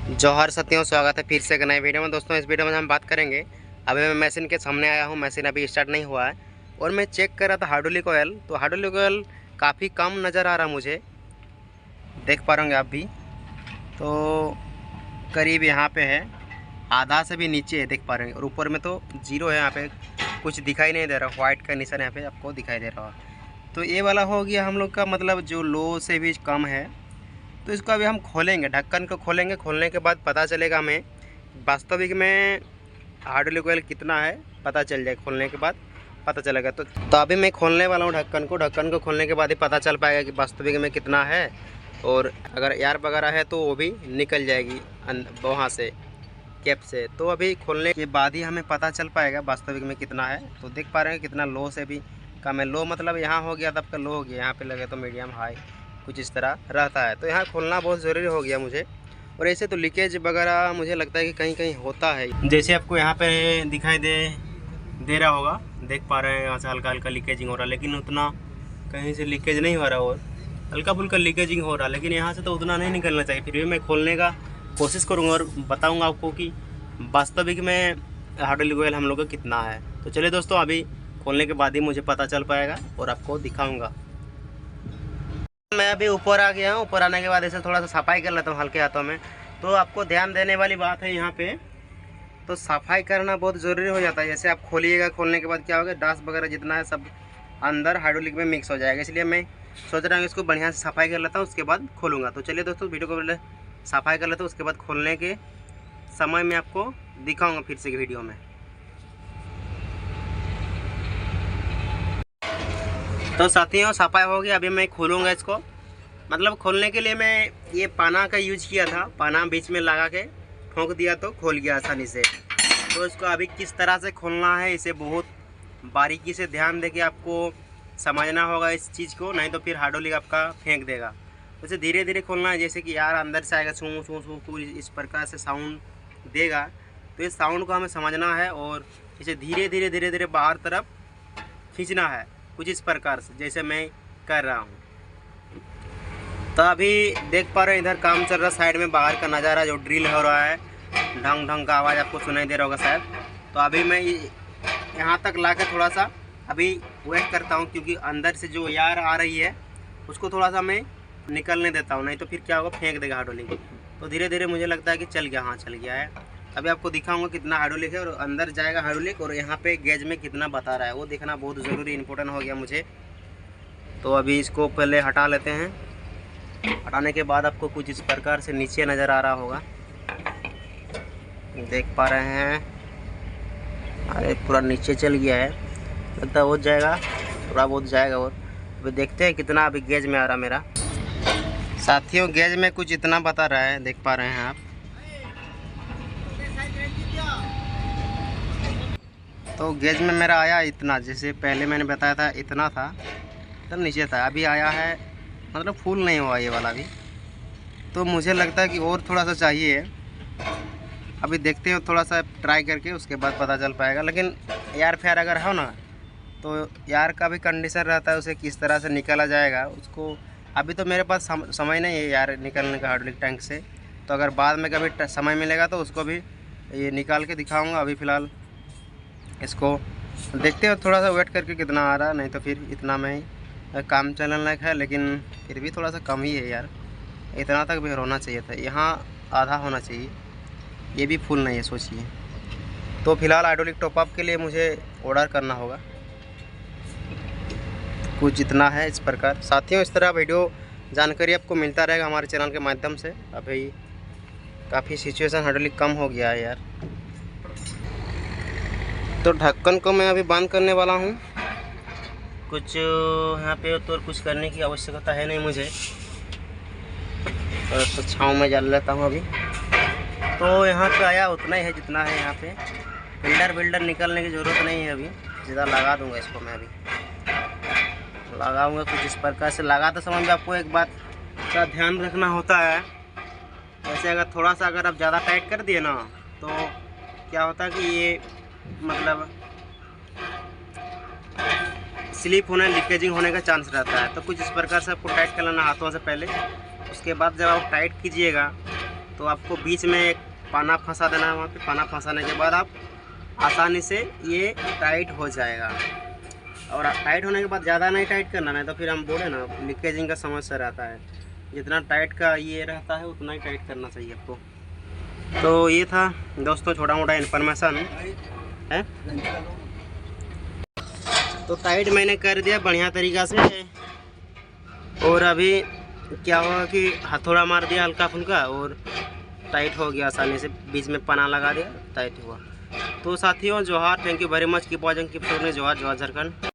जौहर सत्यों, स्वागत है फिर से एक नए वीडियो में। दोस्तों इस वीडियो में हम बात करेंगे, अभी मैं मशीन के सामने आया हूँ। मशीन अभी स्टार्ट नहीं हुआ है और मैं चेक कर रहा था हाइड्रोलिक ऑयल, तो हाइड्रोलिक ऑयल काफ़ी कम नज़र आ रहा मुझे, देख पा रहे होंगे आप भी। तो करीब यहाँ पे है, आधा से भी नीचे है, देख पा रहे हैं। और ऊपर में तो जीरो है, यहाँ पे कुछ दिखाई नहीं दे रहा। वाइट का निशान यहाँ पे आपको दिखाई दे रहा है। तो ये वाला हो गया हम लोग का, मतलब जो लो से भी कम है। तो इसको अभी हम खोलेंगे, ढक्कन को खोलेंगे। खोलने के बाद पता चलेगा हमें वास्तविक में हाइड्रोलिक ऑयल कितना है, पता चल जाए। खोलने के बाद पता चलेगा। तो अभी मैं खोलने वाला हूँ ढक्कन को। ढक्कन को खोलने के बाद ही पता चल पाएगा कि वास्तविक में कितना है। और अगर एयर वगैरह है तो वो भी निकल जाएगी वहाँ से, कैप से। तो अभी खोलने के बाद ही हमें पता चल पाएगा वास्तविक में कितना है। तो देख पा रहे हैं कितना लो से भी कम है। लो मतलब यहाँ हो गया, तब का लो हो गया, यहाँ पे लगे तो मीडियम हाई कुछ इस तरह रहता है। तो यहाँ खोलना बहुत ज़रूरी हो गया मुझे। और ऐसे तो लीकेज वगैरह मुझे लगता है कि कहीं कहीं होता है, जैसे आपको यहाँ पे दिखाई दे रहा होगा, देख पा रहे हैं यहाँ से हल्का हल्का लीकेजिंग हो रहा है। लेकिन उतना कहीं से लीकेज नहीं हो रहा, और हल्का फुल्का लीकेजिंग हो रहा है, लेकिन यहाँ से तो उतना नहीं निकलना चाहिए। फिर भी मैं खोलने का कोशिश करूँगा और बताऊँगा आपको कि वास्तविक में हाइड्रोलिक ऑयल हम लोग का कितना है। तो चलिए दोस्तों, अभी खोलने के बाद ही मुझे पता चल पाएगा और आपको दिखाऊँगा। मैं अभी ऊपर आ गया हूँ। ऊपर आने के बाद ऐसे थोड़ा सा सफाई कर लेता हूँ हल्के हाथों में। तो आपको ध्यान देने वाली बात है यहाँ पे, तो सफाई करना बहुत ज़रूरी हो जाता है। जैसे आप खोलिएगा, खोलने के बाद क्या होगा, डास्ट वगैरह जितना है सब अंदर हाइड्रोलिक में मिक्स हो जाएगा। इसलिए मैं सोच रहा हूँ इसको बढ़िया से सफाई कर लेता हूँ, उसके बाद खोलूँगा। तो चलिए दोस्तों, वीडियो को पहले सफाई कर लेता हूँ, उसके बाद खोलने के समय में आपको दिखाऊँगा फिर से वीडियो में। तो साथियों, सफाई हो गया। अभी मैं खोलूँगा इसको। मतलब खोलने के लिए मैं ये पाना का यूज किया था, पाना बीच में लगा के ठोक दिया तो खोल गया आसानी से। तो इसको अभी किस तरह से खोलना है, इसे बहुत बारीकी से ध्यान देके आपको समझना होगा इस चीज़ को, नहीं तो फिर हाइड्रोलिक आपका फेंक देगा। उसे धीरे धीरे खोलना है, जैसे कि यार अंदर से आएगा छू छू छू छू, इस प्रकार से साउंड देगा। तो इस साउंड को हमें समझना है और इसे धीरे धीरे धीरे धीरे बाहर तरफ खींचना है, कुछ इस प्रकार से जैसे मैं कर रहा हूँ। तो अभी देख पा रहे हैं इधर काम चल रहा है, साइड में बाहर का नज़ारा जो ड्रिल हो रहा है, ढंग ढंग का आवाज़ आपको सुनाई दे रहा होगा शायद। तो अभी मैं यहाँ तक ला के थोड़ा सा अभी वेट करता हूँ, क्योंकि अंदर से जो एयर आ रही है उसको थोड़ा सा मैं निकलने देता हूँ, नहीं तो फिर क्या होगा, फेंक देगा हाइड्रोलिक। तो धीरे धीरे मुझे लगता है कि चल गया, हाँ चल गया है। अभी आपको दिखाऊंगा कितना हाइड्रोलिक है और अंदर जाएगा हाइड्रोलिक, और यहाँ पे गेज में कितना बता रहा है वो देखना बहुत ज़रूरी इंपॉर्टेंट हो गया मुझे। तो अभी इसको पहले हटा लेते हैं। हटाने के बाद आपको कुछ इस प्रकार से नीचे नज़र आ रहा होगा, देख पा रहे हैं। अरे पूरा नीचे चल गया है, लगता है हो जाएगा, थोड़ा बहुत जाएगा। और अभी देखते हैं कितना अभी गेज में आ रहा मेरा। साथियों, गेज में कुछ इतना बता रहा है, देख पा रहे हैं आप। तो गेज में मेरा आया इतना, जैसे पहले मैंने बताया था इतना था, तब नीचे था। अभी आया है, मतलब फुल नहीं हुआ ये वाला भी। तो मुझे लगता है कि और थोड़ा सा चाहिए। अभी देखते हैं थोड़ा सा ट्राई करके, उसके बाद पता चल पाएगा। लेकिन एयर फेयर अगर हो ना, तो एयर का भी कंडीशन रहता है, उसे किस तरह से निकाला जाएगा उसको। अभी तो मेरे पास समय नहीं है यार निकलने का हाइड्रोलिक टैंक से। तो अगर बाद में कभी समय मिलेगा तो उसको भी ये निकाल के दिखाऊँगा। अभी फ़िलहाल इसको देखते हैं, थोड़ा सा वेट करके कितना आ रहा, नहीं तो फिर इतना में काम चलने लायक है। लेकिन फिर भी थोड़ा सा कम ही है यार, इतना तक भी होना चाहिए था, यहाँ आधा होना चाहिए, ये भी फुल नहीं है सोचिए। तो फिलहाल हाइड्रोलिक टॉपअप के लिए मुझे ऑर्डर करना होगा, कुछ इतना है इस प्रकार। साथियों, इस तरह वीडियो जानकारी आपको मिलता रहेगा हमारे चैनल के माध्यम से। अभी काफ़ी सिचुएशन हाइड्रोलिक कम हो गया है यार। तो ढक्कन को मैं अभी बंद करने वाला हूँ। कुछ यहाँ पे तो कुछ करने की आवश्यकता है नहीं मुझे, और तो छाँव में डाल लेता हूँ अभी। तो यहाँ पे आया उतना ही है जितना है यहाँ पे, बिल्डर निकलने की ज़रूरत नहीं है। अभी सीधा लगा दूँगा इसको, मैं अभी लगाऊँगा कुछ इस प्रकार से। लगाते समय में आपको एक बात का ध्यान रखना होता है, जैसे अगर थोड़ा सा अगर आप ज़्यादा टाइट कर दिए ना, तो क्या होता है कि ये मतलब स्लिप होने, लीकेजिंग होने का चांस रहता है। तो कुछ इस प्रकार से आपको टाइट कर लेना हाथों से पहले, उसके बाद जब आप टाइट कीजिएगा तो आपको बीच में एक पाना फंसा देना है। वहाँ पे पाना फंसाने के बाद आप आसानी से ये टाइट हो जाएगा। और टाइट होने के बाद ज़्यादा नहीं टाइट करना, नहीं तो फिर हम बोले ना लीकेजिंग का समस्या रहता है। जितना टाइट का ये रहता है उतना ही टाइट करना चाहिए आपको। तो ये था दोस्तों छोटा मोटा इन्फॉर्मेशन है। तो टाइट मैंने कर दिया बढ़िया तरीक़ा से। और अभी क्या हुआ कि हथौड़ा मार दिया हल्का फुल्का और टाइट हो गया आसानी से। बीच में पना लगा दिया, टाइट हुआ। तो साथियों जोहार, thank you very much, keep watching, keep जोहार, जोहार झारखंड।